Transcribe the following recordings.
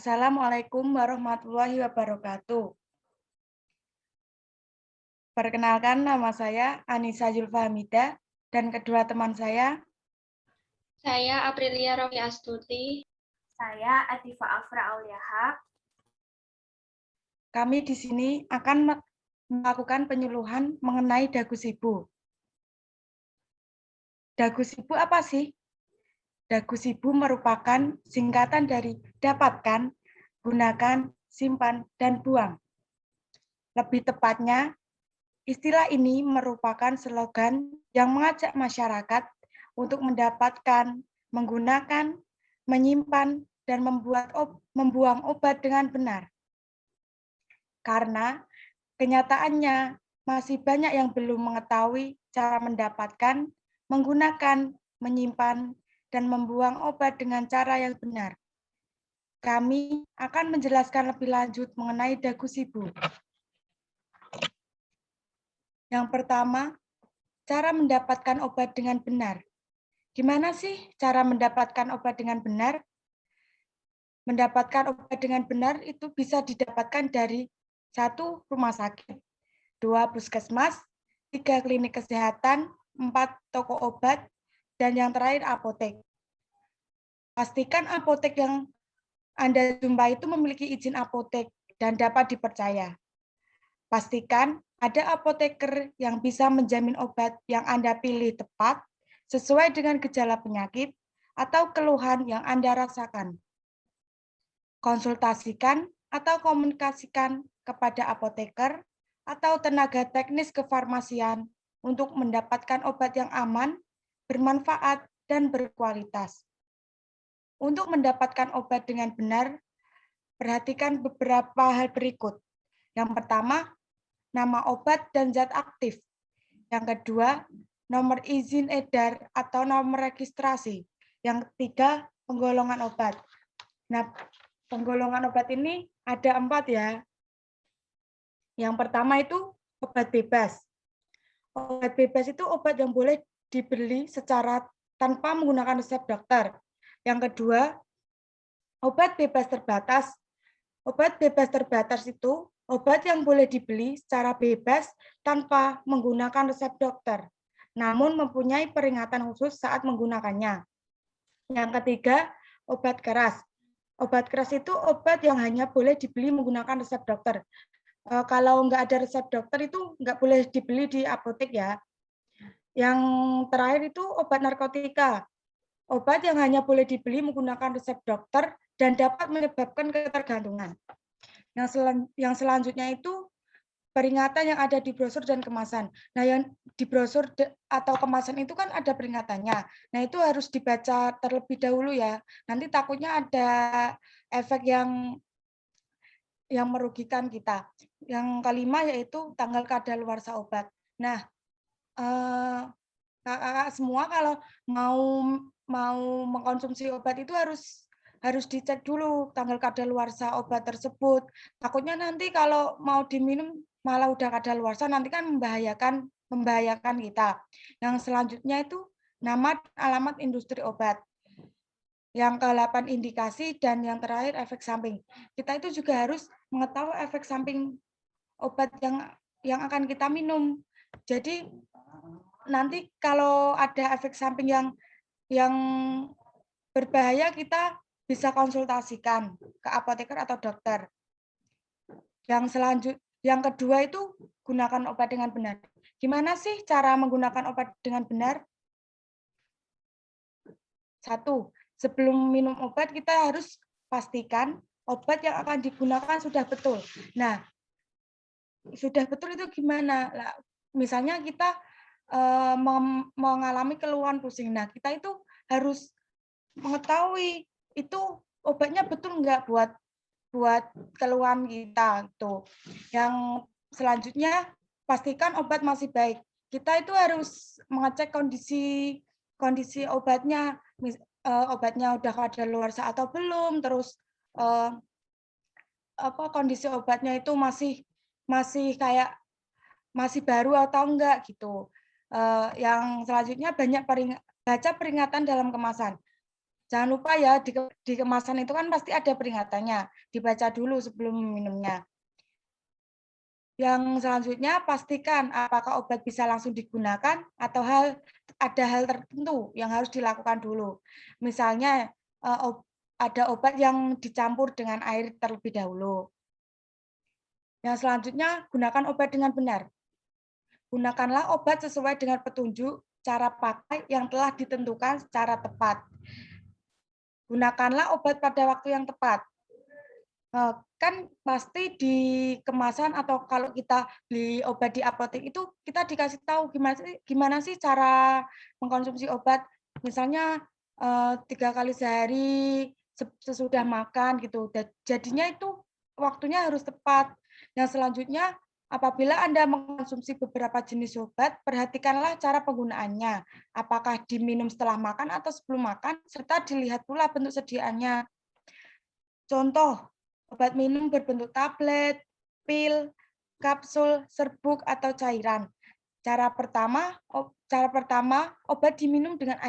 Assalamualaikum warahmatullahi wabarakatuh. Perkenalkan, nama saya Anissa Zulfahmida dan kedua teman saya. Saya Aprilia Rofi Astuti. Saya Atifa Afra Auliaha. Kami di sini akan melakukan penyuluhan mengenai dagu sibu. Dagu sibu apa sih? Dagu sibu merupakan singkatan dari dapatkan, gunakan, simpan, dan buang. Lebih tepatnya, istilah ini merupakan slogan yang mengajak masyarakat untuk mendapatkan, menggunakan, menyimpan, dan membuang obat dengan benar. Karena kenyataannya masih banyak yang belum mengetahui cara mendapatkan, menggunakan, menyimpan, dan membuang obat dengan cara yang benar. Kami akan menjelaskan lebih lanjut mengenai dagu sibu. Yang pertama, cara mendapatkan obat dengan benar. Gimana sih cara mendapatkan obat dengan benar? Mendapatkan obat dengan benar itu bisa didapatkan dari 1 rumah sakit, 2 puskesmas, 3 klinik kesehatan, 4 toko obat, dan yang terakhir apotek. Pastikan apotek yang Anda jumpai itu memiliki izin apotek dan dapat dipercaya. Pastikan ada apoteker yang bisa menjamin obat yang Anda pilih tepat sesuai dengan gejala penyakit atau keluhan yang Anda rasakan. Konsultasikan atau komunikasikan kepada apoteker atau tenaga teknis kefarmasian untuk mendapatkan obat yang aman, bermanfaat, dan berkualitas. Untuk mendapatkan obat dengan benar, perhatikan beberapa hal berikut. Yang pertama, nama obat dan zat aktif. Yang kedua, nomor izin edar atau nomor registrasi. Yang ketiga, penggolongan obat. Nah, penggolongan obat ini ada 4 ya. Yang pertama itu obat bebas. Obat bebas itu obat yang boleh dibeli secara tanpa menggunakan resep dokter. Yang kedua, obat bebas terbatas. Obat bebas terbatas itu obat yang boleh dibeli secara bebas tanpa menggunakan resep dokter, namun mempunyai peringatan khusus saat menggunakannya. Yang ketiga, obat keras. Obat keras itu obat yang hanya boleh dibeli menggunakan resep dokter. Kalau nggak ada resep dokter itu nggak boleh dibeli di apotek ya. Yang terakhir itu obat narkotika. Obat yang hanya boleh dibeli menggunakan resep dokter dan dapat menyebabkan ketergantungan. Yang selanjutnya itu peringatan yang ada di brosur dan kemasan. Nah, yang di brosur atau kemasan itu kan ada peringatannya. Nah, itu harus dibaca terlebih dahulu ya. Nanti takutnya ada efek yang merugikan kita. Yang kelima yaitu tanggal kadaluarsa obat. Nah, kakak-kakak semua kalau mau mengkonsumsi obat itu harus dicek dulu tanggal kadaluarsa obat tersebut. Takutnya nanti kalau mau diminum malah udah kadaluarsa, nanti kan membahayakan kita. Yang selanjutnya itu nama alamat industri obat. Yang ke-8 indikasi dan yang terakhir efek samping. Kita itu juga harus mengetahui efek samping obat yang akan kita minum. Jadi nanti kalau ada efek samping yang berbahaya, kita bisa konsultasikan ke apoteker atau dokter. Yang kedua itu gunakan obat dengan benar. Gimana sih cara menggunakan obat dengan benar? 1, sebelum minum obat kita harus pastikan obat yang akan digunakan sudah betul. Nah, sudah betul itu gimana? Misalnya kita mengalami keluhan pusing. Nah, kita itu harus mengetahui itu obatnya betul enggak buat keluhan kita itu. Yang selanjutnya pastikan obat masih baik. Kita itu harus mengecek kondisi obatnya, obatnya udah kadaluarsa atau belum, terus kondisi obatnya itu masih baru atau enggak gitu. Yang selanjutnya baca peringatan dalam kemasan. Jangan lupa ya, di kemasan itu kan pasti ada peringatannya, dibaca dulu sebelum minumnya. Yang selanjutnya, pastikan apakah obat bisa langsung digunakan atau ada hal tertentu yang harus dilakukan dulu. Misalnya, ada obat yang dicampur dengan air terlebih dahulu. Yang selanjutnya, gunakan obat dengan benar. Gunakanlah obat sesuai dengan petunjuk cara pakai yang telah ditentukan secara tepat. Gunakanlah obat pada waktu yang tepat. Kan pasti di kemasan atau kalau kita beli obat di apotek itu kita dikasih tahu gimana sih cara mengkonsumsi obat. Misalnya 3 kali sehari sesudah makan gitu. Jadinya itu waktunya harus tepat. Yang selanjutnya, apabila Anda mengkonsumsi beberapa jenis obat, perhatikanlah cara penggunaannya. Apakah diminum setelah makan atau sebelum makan, serta dilihat pula bentuk sediaannya. Contoh, obat minum berbentuk tablet, pil, kapsul, serbuk, atau cairan. Cara pertama, obat diminum dengan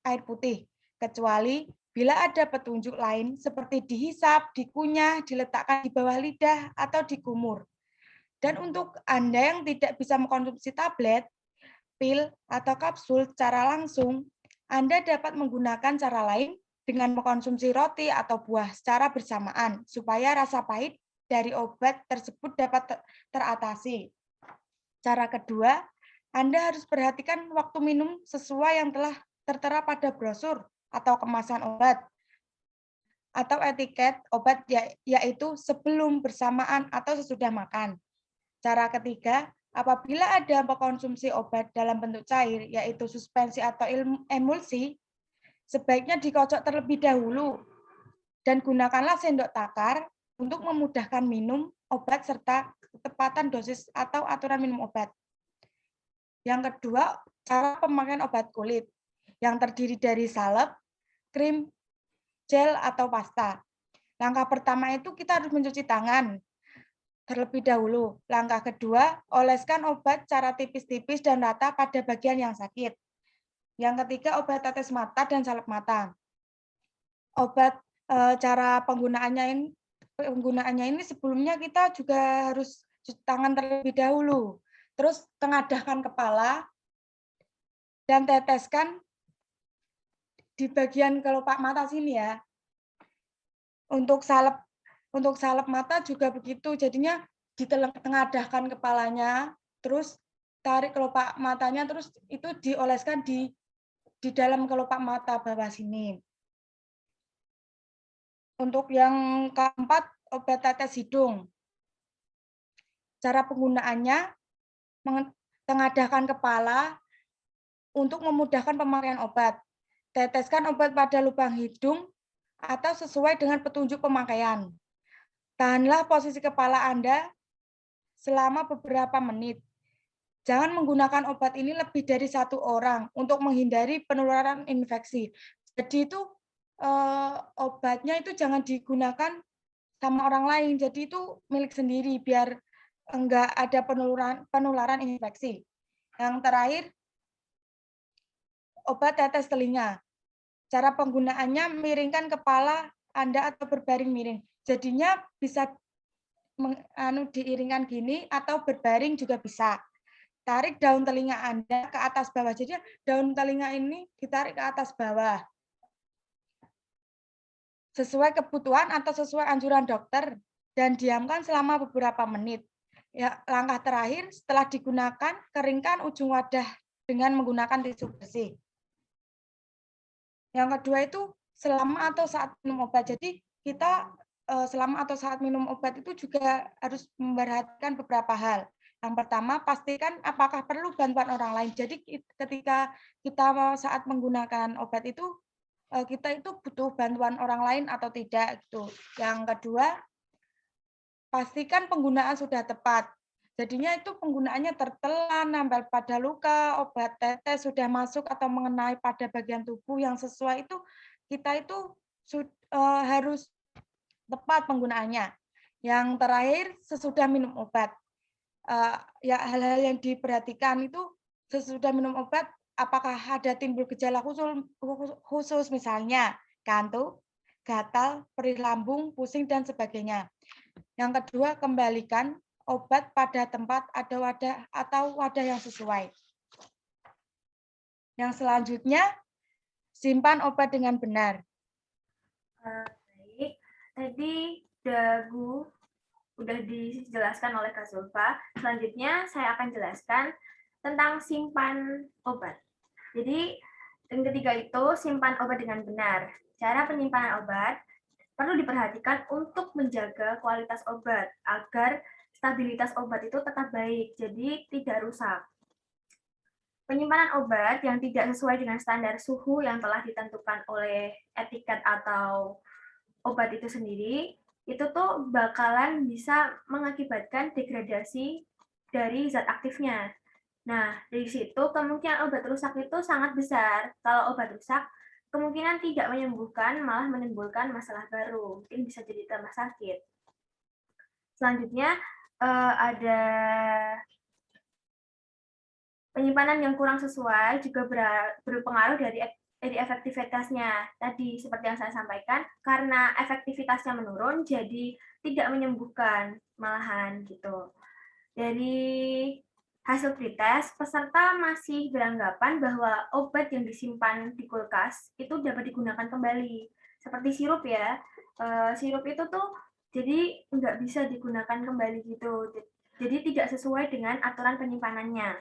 air putih, kecuali bila ada petunjuk lain seperti dihisap, dikunyah, diletakkan di bawah lidah, atau dikumur. Dan untuk Anda yang tidak bisa mengkonsumsi tablet, pil, atau kapsul secara langsung, Anda dapat menggunakan cara lain dengan mengkonsumsi roti atau buah secara bersamaan, supaya rasa pahit dari obat tersebut dapat teratasi. Cara kedua, Anda harus perhatikan waktu minum sesuai yang telah tertera pada brosur atau kemasan obat, atau etiket obat, yaitu sebelum, bersamaan, atau sesudah makan. Cara ketiga, apabila ada mengkonsumsi obat dalam bentuk cair, yaitu suspensi atau emulsi, sebaiknya dikocok terlebih dahulu dan gunakanlah sendok takar untuk memudahkan minum obat serta ketepatan dosis atau aturan minum obat. Yang kedua, cara pemakaian obat kulit yang terdiri dari salep, krim, gel, atau pasta. Langkah pertama itu kita harus mencuci tangan terlebih dahulu. Langkah kedua, oleskan obat secara tipis-tipis dan rata pada bagian yang sakit. Yang ketiga, obat tetes mata dan salep mata. Cara penggunaannya ini sebelumnya kita juga harus cuci tangan terlebih dahulu. Terus tengadahkan kepala dan teteskan di bagian kelopak mata sini ya. Untuk salep mata juga begitu. Jadinya ditengadahkan kepalanya, terus tarik kelopak matanya, terus itu dioleskan di dalam kelopak mata bawah sini. Untuk yang keempat, obat tetes hidung. Cara penggunaannya, tengadahkan kepala untuk memudahkan pemakaian obat. Teteskan obat pada lubang hidung atau sesuai dengan petunjuk pemakaian. Tahanlah posisi kepala Anda selama beberapa menit. Jangan menggunakan obat ini lebih dari 1 orang untuk menghindari penularan infeksi. Jadi itu obatnya itu jangan digunakan sama orang lain. Jadi itu milik sendiri biar enggak ada penularan infeksi. Yang terakhir, obat tetes telinga. Cara penggunaannya miringkan kepala Anda atau berbaring miring. Jadinya bisa diiringkan gini atau berbaring juga bisa. Tarik daun telinga Anda ke atas bawah. Jadi daun telinga ini ditarik ke atas bawah. Sesuai kebutuhan atau sesuai anjuran dokter dan diamkan selama beberapa menit. Ya, langkah terakhir setelah digunakan, keringkan ujung wadah dengan menggunakan tisu bersih. Yang kedua itu selama atau saat minum obat. Jadi kita selama atau saat minum obat itu juga harus memperhatikan beberapa hal. Yang pertama, pastikan apakah perlu bantuan orang lain. Jadi ketika kita saat menggunakan obat itu, kita itu butuh bantuan orang lain atau tidak gitu. Yang kedua, pastikan penggunaan sudah tepat. Jadinya itu penggunaannya tertelan, nempel pada luka, obat tetes sudah masuk atau mengenai pada bagian tubuh yang sesuai itu, kita itu harus tepat penggunaannya. Yang terakhir, sesudah minum obat. Ya hal-hal yang diperhatikan itu sesudah minum obat, apakah ada timbul gejala khusus misalnya kantuk, gatal, perih lambung, pusing, dan sebagainya. Yang kedua, kembalikan obat pada tempat atau wadah yang sesuai. Yang selanjutnya, simpan obat dengan benar. Baik, tadi dagu udah dijelaskan oleh Kak Zulfa. Selanjutnya saya akan jelaskan tentang simpan obat. Jadi yang ketiga itu simpan obat dengan benar. Cara penyimpanan obat perlu diperhatikan untuk menjaga kualitas obat agar stabilitas obat itu tetap baik, jadi tidak rusak. Penyimpanan obat yang tidak sesuai dengan standar suhu yang telah ditentukan oleh etiket atau obat itu sendiri, itu tuh bakalan bisa mengakibatkan degradasi dari zat aktifnya. Nah, dari situ kemungkinan obat rusak itu sangat besar. Kalau obat rusak, kemungkinan tidak menyembuhkan, malah menimbulkan masalah baru. Mungkin bisa jadi tambah sakit. Selanjutnya, ada penyimpanan yang kurang sesuai juga berpengaruh dari efektivitasnya. Tadi seperti yang saya sampaikan, karena efektivitasnya menurun, jadi tidak menyembuhkan malahan gitu. Dari hasil pretest, peserta masih beranggapan bahwa obat yang disimpan di kulkas itu dapat digunakan kembali. Seperti sirup ya, sirup itu tuh jadi nggak bisa digunakan kembali gitu. Jadi tidak sesuai dengan aturan penyimpanannya.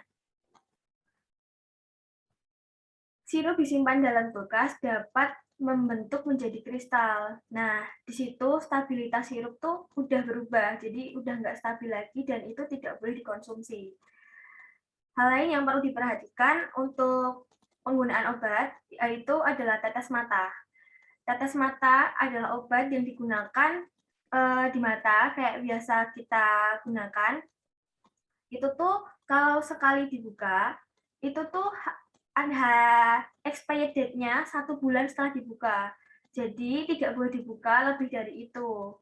Sirup disimpan dalam kulkas dapat membentuk menjadi kristal. Nah, di situ stabilitas sirup tuh udah berubah, jadi udah nggak stabil lagi dan itu tidak boleh dikonsumsi. Hal lain yang perlu diperhatikan untuk penggunaan obat yaitu adalah tetes mata. Tetes mata adalah obat yang digunakan di mata kayak biasa kita gunakan. Itu tuh kalau sekali dibuka, itu tuh ada expired date-nya 1 bulan setelah dibuka. Jadi tidak boleh dibuka lebih dari itu.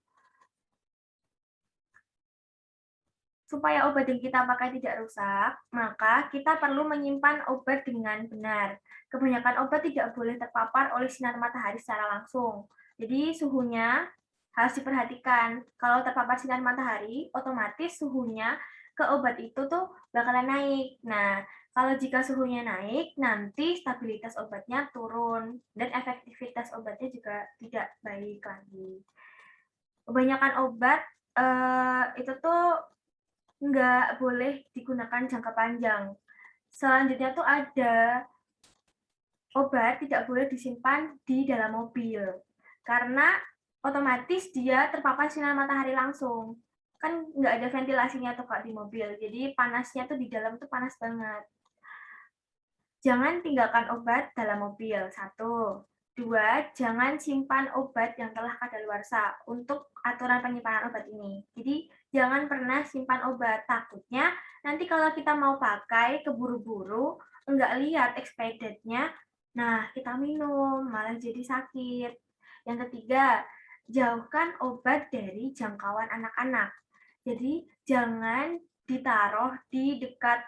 Supaya obat yang kita pakai tidak rusak, maka kita perlu menyimpan obat dengan benar. Kebanyakan obat tidak boleh terpapar oleh sinar matahari secara langsung. Jadi suhunya harus diperhatikan. Kalau terpapar sinar matahari, otomatis suhunya ke obat itu tuh bakalan naik. Nah, kalau jika suhunya naik, nanti stabilitas obatnya turun dan efektivitas obatnya juga tidak baik lagi. Kebanyakan obat itu tuh nggak boleh digunakan jangka panjang. Selanjutnya tuh ada obat tidak boleh disimpan di dalam mobil karena otomatis dia terpapar sinar matahari langsung. Kan nggak ada ventilasinya tuh Kak di mobil, jadi panasnya tuh di dalam tuh panas banget. Jangan tinggalkan obat dalam mobil, 1. 2, jangan simpan obat yang telah kadaluarsa untuk aturan penyimpanan obat ini. Jadi, jangan pernah simpan obat. Takutnya nanti kalau kita mau pakai keburu-buru, enggak lihat expired date-nya, nah kita minum, malah jadi sakit. Yang ketiga, jauhkan obat dari jangkauan anak-anak. Jadi, jangan ditaruh di dekat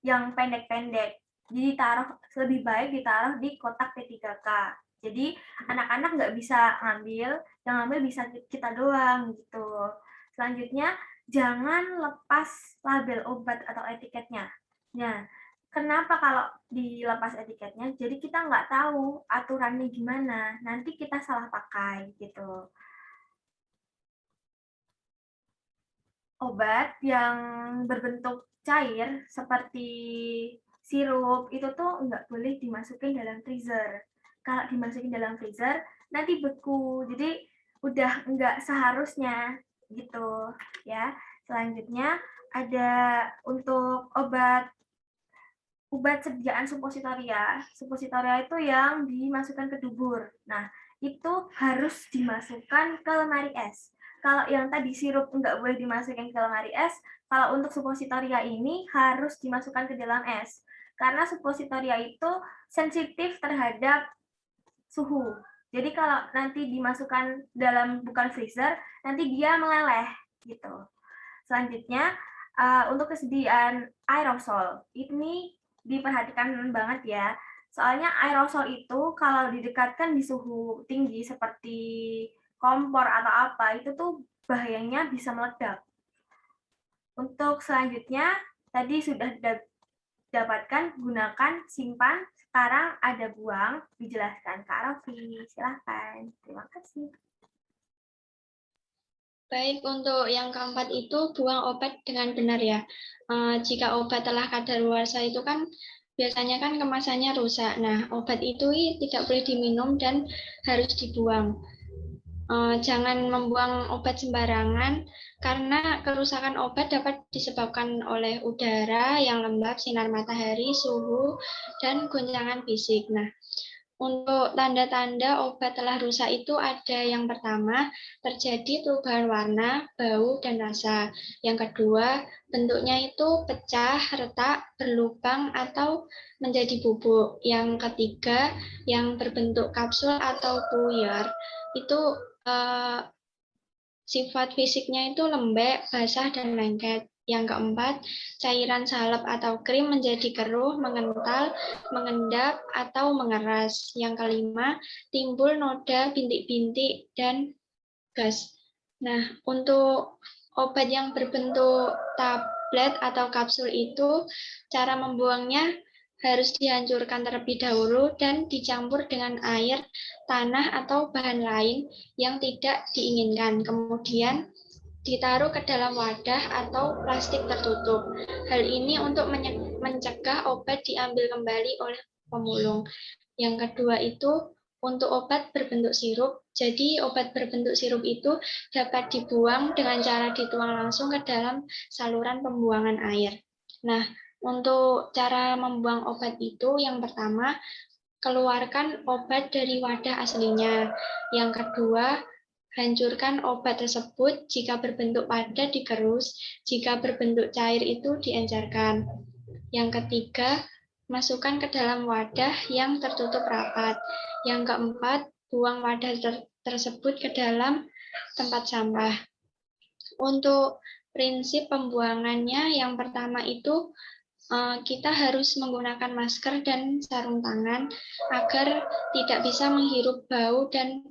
yang pendek-pendek. Lebih baik ditaruh di kotak P3K. Jadi anak-anak nggak bisa ngambil, yang ngambil bisa kita doang gitu. Selanjutnya, jangan lepas label obat atau etiketnya. Nah, kenapa kalau dilepas etiketnya? Jadi kita nggak tahu aturannya gimana, nanti kita salah pakai gitu. Obat yang berbentuk cair seperti sirup itu tuh nggak boleh dimasukin dalam freezer. Kalau dimasukin dalam freezer nanti beku, jadi udah nggak seharusnya gitu ya. Selanjutnya ada untuk obat sediaan suppositoria. Suppositoria itu yang dimasukkan ke dubur. Nah, itu harus dimasukkan ke lemari es. Kalau yang tadi sirup nggak boleh dimasukkan ke lemari es, kalau untuk suppositoria ini harus dimasukkan ke dalam es. Karena suppositoria itu sensitif terhadap suhu. Jadi kalau nanti dimasukkan dalam bukan freezer, nanti dia meleleh gitu. Selanjutnya untuk kesediaan aerosol, ini diperhatikan banget ya. Soalnya aerosol itu kalau didekatkan di suhu tinggi seperti kompor atau apa, itu tuh bahayanya bisa meledak. Untuk selanjutnya, tadi sudah dapatkan, gunakan, simpan, sekarang ada buang, dijelaskan Kak Rofi. Silahkan. Terima kasih. Baik, untuk yang keempat itu buang obat dengan benar ya. Jika obat telah kadaluarsa itu kan biasanya kan kemasannya rusak. Nah, obat itu tidak boleh diminum dan harus dibuang. Jangan membuang obat sembarangan karena kerusakan obat dapat disebabkan oleh udara yang lembab, sinar matahari, suhu, dan goncangan fisik. Nah, untuk tanda-tanda obat telah rusak itu ada yang pertama, terjadi perubahan warna, bau, dan rasa. Yang kedua, bentuknya itu pecah, retak, berlubang, atau menjadi bubuk. Yang ketiga, yang berbentuk kapsul atau puyer, itu sifat fisiknya itu lembek, basah, dan lengket. Yang keempat, cairan salep atau krim menjadi keruh, mengental, mengendap, atau mengeras. Yang kelima, timbul noda, bintik-bintik, dan gas. Nah, untuk obat yang berbentuk tablet atau kapsul itu, cara membuangnya harus dihancurkan terlebih dahulu dan dicampur dengan air, tanah, atau bahan lain yang tidak diinginkan. Kemudian ditaruh ke dalam wadah atau plastik tertutup. Hal ini untuk mencegah obat diambil kembali oleh pemulung. Yang kedua itu untuk obat berbentuk sirup. Jadi obat berbentuk sirup itu dapat dibuang dengan cara dituang langsung ke dalam saluran pembuangan air. Nah, untuk cara membuang obat itu yang pertama, keluarkan obat dari wadah aslinya. Yang kedua, hancurkan obat tersebut, jika berbentuk padat dikerus, jika berbentuk cair itu diencerkan. Yang ketiga, masukkan ke dalam wadah yang tertutup rapat. Yang keempat, buang wadah tersebut ke dalam tempat sampah. Untuk prinsip pembuangannya, yang pertama itu kita harus menggunakan masker dan sarung tangan agar tidak bisa menghirup bau dan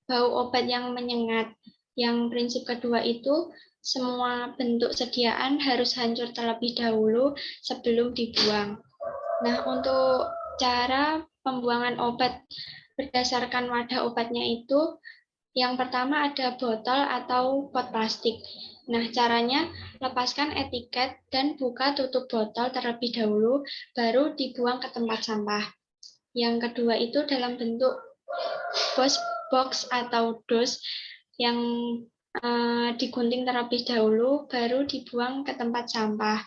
bau obat yang menyengat. Yang prinsip kedua itu semua bentuk sediaan harus hancur terlebih dahulu sebelum dibuang. Nah, untuk cara pembuangan obat berdasarkan wadah obatnya itu, yang pertama ada botol atau pot plastik. Nah, caranya lepaskan etiket dan buka tutup botol terlebih dahulu, baru dibuang ke tempat sampah. Yang kedua itu dalam bentuk box atau dos yang digunting terlebih dahulu, baru dibuang ke tempat sampah.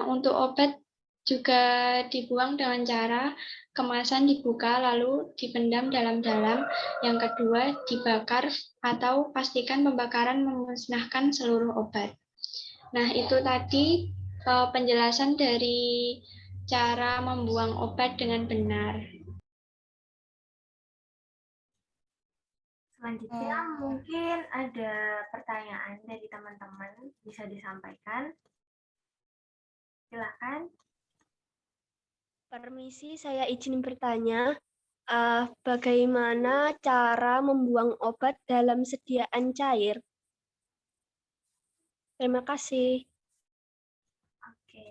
Untuk obat juga dibuang dengan cara kemasan dibuka lalu dipendam dalam-dalam. Yang kedua dibakar atau pastikan pembakaran memusnahkan seluruh obat. Nah, itu tadi penjelasan dari cara membuang obat dengan benar. Selanjutnya mungkin ada pertanyaan dari teman-teman, bisa disampaikan. Silakan. Permisi, saya izin bertanya, bagaimana cara membuang obat dalam sediaan cair? Terima kasih. Oke,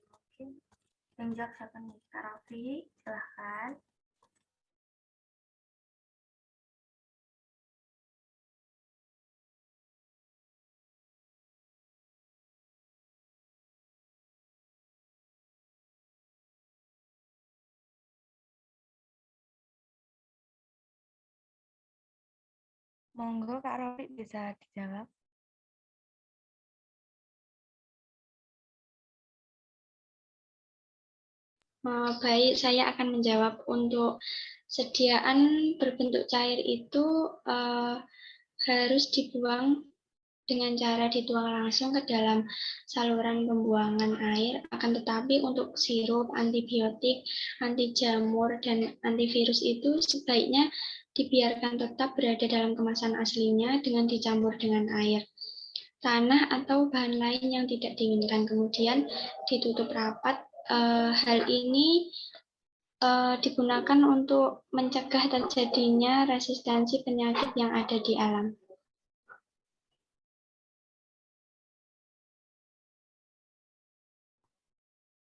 mungkin yang jawab siapa nih? Kak Raffi, silahkan. Monggo Kak Rofi bisa dijawab. Baik, saya akan menjawab. Untuk sediaan berbentuk cair itu harus dibuang dengan cara dituang langsung ke dalam saluran pembuangan air. Akan tetapi untuk sirup, antibiotik, anti jamur, dan antivirus itu sebaiknya dibiarkan tetap berada dalam kemasan aslinya dengan dicampur dengan air, tanah, atau bahan lain yang tidak diinginkan. Kemudian ditutup rapat Hal ini digunakan untuk mencegah terjadinya resistensi penyakit yang ada di alam.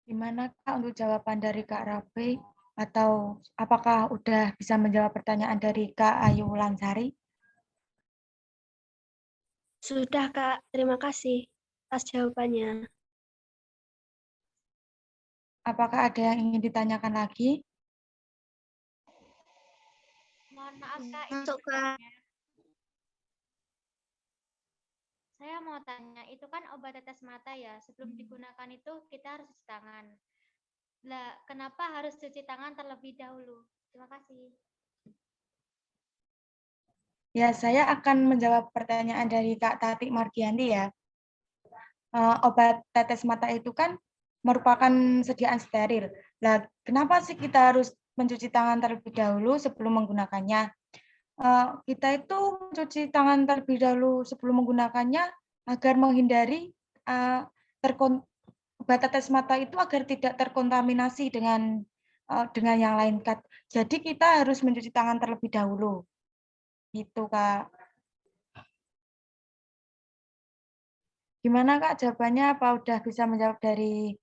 Gimana Kak untuk jawaban dari Kak Rafi? Atau apakah udah bisa menjawab pertanyaan dari Kak Ayu Lansari? Sudah, Kak. Terima kasih atas jawabannya. Apakah ada yang ingin ditanyakan lagi? Mohon maaf Kak, Masuk, Kak. saya mau tanya, itu kan obat tetes mata ya, sebelum digunakan itu kita harus cuci tangan. Lah, kenapa harus cuci tangan terlebih dahulu? Terima kasih. Ya, saya akan menjawab pertanyaan dari Kak Tati Margianti ya. Obat tetes mata itu kan merupakan sediaan steril. Lah, kenapa sih kita harus mencuci tangan terlebih dahulu sebelum menggunakannya? Kita itu mencuci tangan terlebih dahulu sebelum menggunakannya agar menghindari obat tetes mata itu agar tidak terkontaminasi dengan yang lain. Jadi kita harus mencuci tangan terlebih dahulu. Gitu, Kak. Gimana Kak jawabannya? Apa udah bisa menjawab dari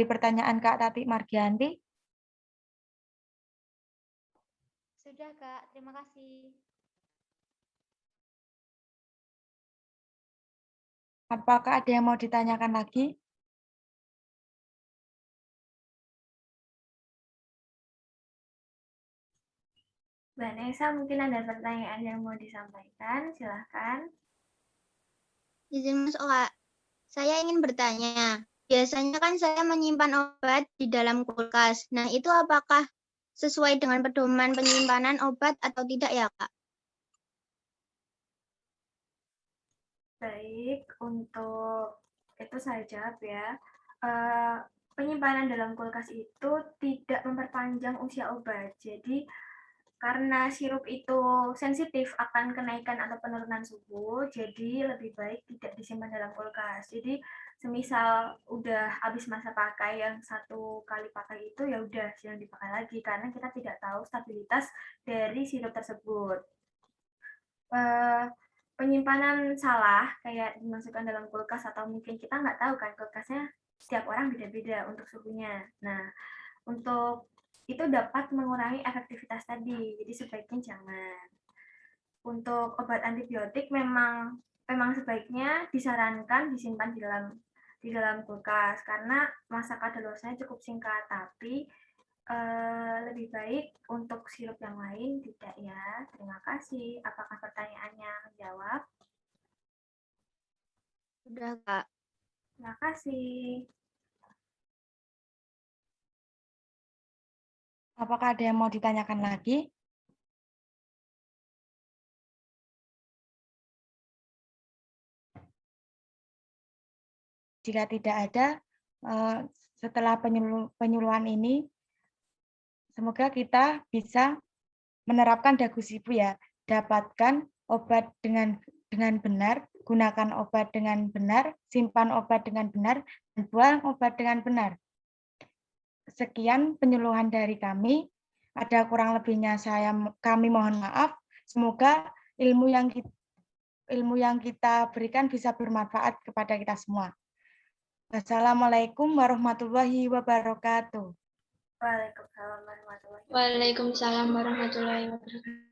pertanyaan Kak Tati Margianti? Sudah Kak, terima kasih. Apakah ada yang mau ditanyakan lagi? Mbak Nesa, mungkin ada pertanyaan yang mau disampaikan, silahkan. Izin masuk, Kak. Saya ingin bertanya, biasanya kan saya menyimpan obat di dalam kulkas. Nah, itu apakah sesuai dengan pedoman penyimpanan obat atau tidak ya, Kak? Baik, untuk itu saya jawab ya. Penyimpanan dalam kulkas itu tidak memperpanjang usia obat. Jadi, karena sirup itu sensitif akan kenaikan atau penurunan suhu, jadi lebih baik tidak disimpan dalam kulkas. Jadi, semisal udah habis masa pakai yang 1 kali pakai itu, ya udah jangan dipakai lagi karena kita tidak tahu stabilitas dari sirup tersebut. Penyimpanan salah kayak dimasukkan dalam kulkas atau mungkin kita nggak tahu kan kulkasnya setiap orang beda-beda untuk suhunya. Nah, untuk itu dapat mengurangi efektivitas tadi, jadi sebaiknya jangan. Untuk obat antibiotik memang sebaiknya disarankan disimpan di dalam kulkas karena masa kadaluarsanya cukup singkat, tapi lebih baik untuk sirup yang lain tidak ya. Terima kasih. Apakah pertanyaannya menjawab? Sudah, Kak. Terima kasih. Apakah ada yang mau ditanyakan lagi? Jika tidak ada, setelah penyuluhan ini, semoga kita bisa menerapkan Dagu Sibu ya. Dapatkan obat dengan benar, gunakan obat dengan benar, simpan obat dengan benar, dan buang obat dengan benar. Sekian penyuluhan dari kami. Ada kurang lebihnya kami mohon maaf. Semoga ilmu yang kita berikan bisa bermanfaat kepada kita semua. Wassalamualaikum warahmatullahi wabarakatuh. Waalaikumsalam warahmatullahi wabarakatuh. Waalaikumsalam warahmatullahi wabarakatuh.